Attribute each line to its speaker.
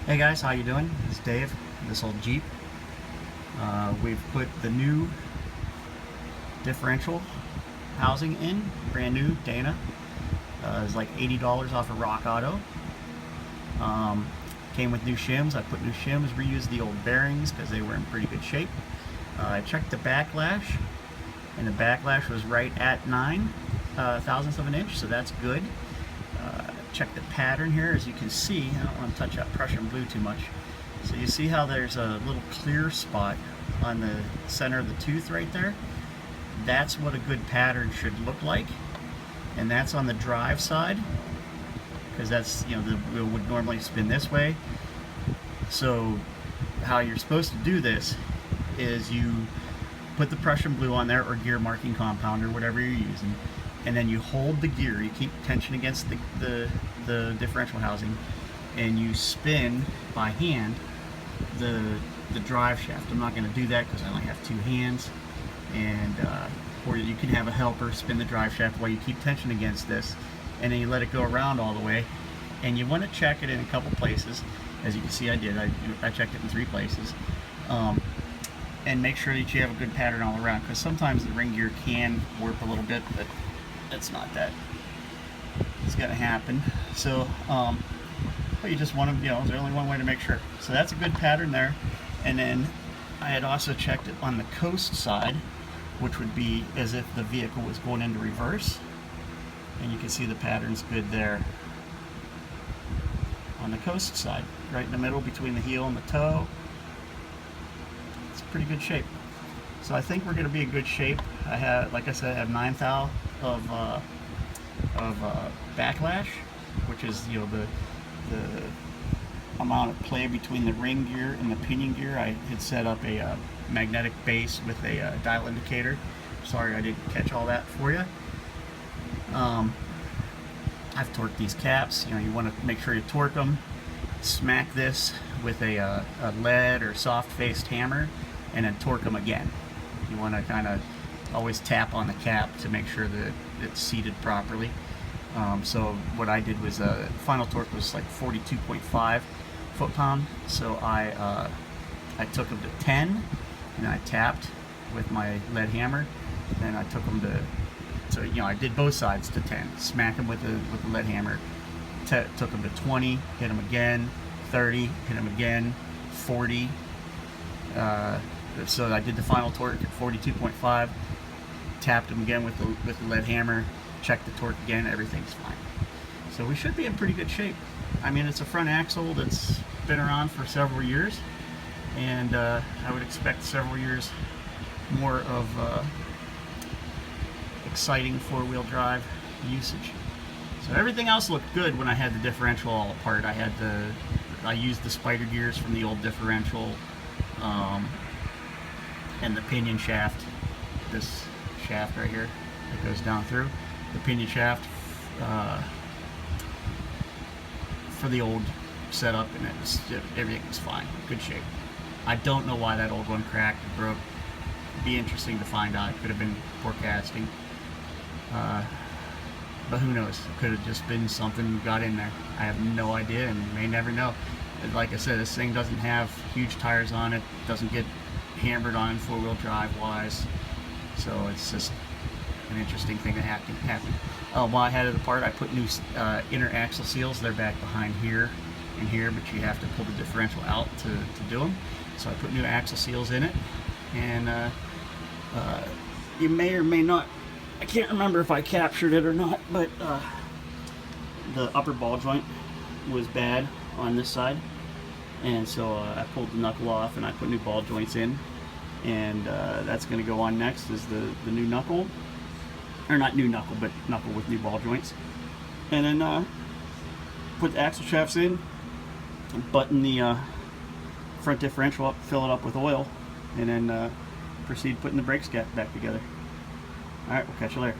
Speaker 1: Hey guys, how you doing? This is Dave, this old Jeep. We've put the new differential housing in, brand new, Dana. It's like $80 off of Rock Auto. Came with new shims. I put new shims, reused the old bearings because they were in pretty good shape. I checked the backlash, and the backlash was right at 9 thousandths of an inch, so that's good. Check the pattern here. As you can see, I don't want to touch that Prussian blue too much. So you see how there's a little clear spot on the center of the tooth right there? That's what a good pattern should look like, and that's on the drive side, because that's, the wheel would normally spin this way. So how you're supposed to do this is you put the Prussian blue on there, or gear marking compound, or whatever you're using, and then you hold the gear, you keep tension against the differential housing, and you spin by hand the drive shaft. I'm not going to do that because I only have two hands, and or you can have a helper spin the drive shaft while you keep tension against this, and then you let it go around all the way. And you want to check it in a couple places. As you can see, I did. I checked it in 3 places. And make sure that you have a good pattern all around, because sometimes the ring gear can warp a little bit, but it's not that. It's going to happen. So, but you just want to, there's only one way to make sure. So that's a good pattern there. And then I had also checked it on the coast side, which would be as if the vehicle was going into reverse. And you can see the pattern's good there on the coast side, right in the middle between the heel and the toe. It's pretty good shape. So I think we're going to be in good shape. I have, like I said, I have 9 thou of backlash, which is the amount of play between the ring gear and the pinion gear. I had set up a magnetic base with a dial indicator. Sorry I didn't catch all that for you. I've torqued these caps. You want to make sure you torque them. Smack this with a lead or soft-faced hammer, and then torque them again. You want to kind of always tap on the cap to make sure that it's seated properly. So what I did was final torque was like 42.5 foot-pound. So I took them to 10, and I tapped with my lead hammer. Then I took them to, I did both sides to 10. Smack them with the lead hammer. Took them to 20, hit them again, 30, hit them again, 40. So I did the final torque at 42.5. Tapped them again with the lead hammer. Checked the torque again. Everything's fine. So we should be in pretty good shape. I mean, it's a front axle that's been around for several years, and I would expect several years more of exciting four-wheel drive usage. So everything else looked good when I had the differential all apart. I used the spider gears from the old differential, and the pinion shaft, this shaft right here that goes down through, the pinion shaft for the old setup, and everything was fine, good shape. I don't know why that old one cracked and broke. It'd be interesting to find out. It could have been poor casting, but who knows? It could have just been something got in there. I have no idea, and may never know. Like I said, this thing doesn't have huge tires on it, doesn't get hammered on four-wheel drive wise, so it's just an interesting thing that happened. While I had it apart, I put new inner axle seals. They're back behind here and here, but you have to pull the differential out to do them. So I put new axle seals in it, and you may or may not, I can't remember if I captured it or not, but the upper ball joint was bad on this side, and so I pulled the knuckle off and I put new ball joints in, and that's going to go on next is the new knuckle, or not new knuckle, but knuckle with new ball joints. And then put the axle shafts in, button the front differential up, fill it up with oil, and then proceed putting the brakes back together. Alright, we'll catch you later.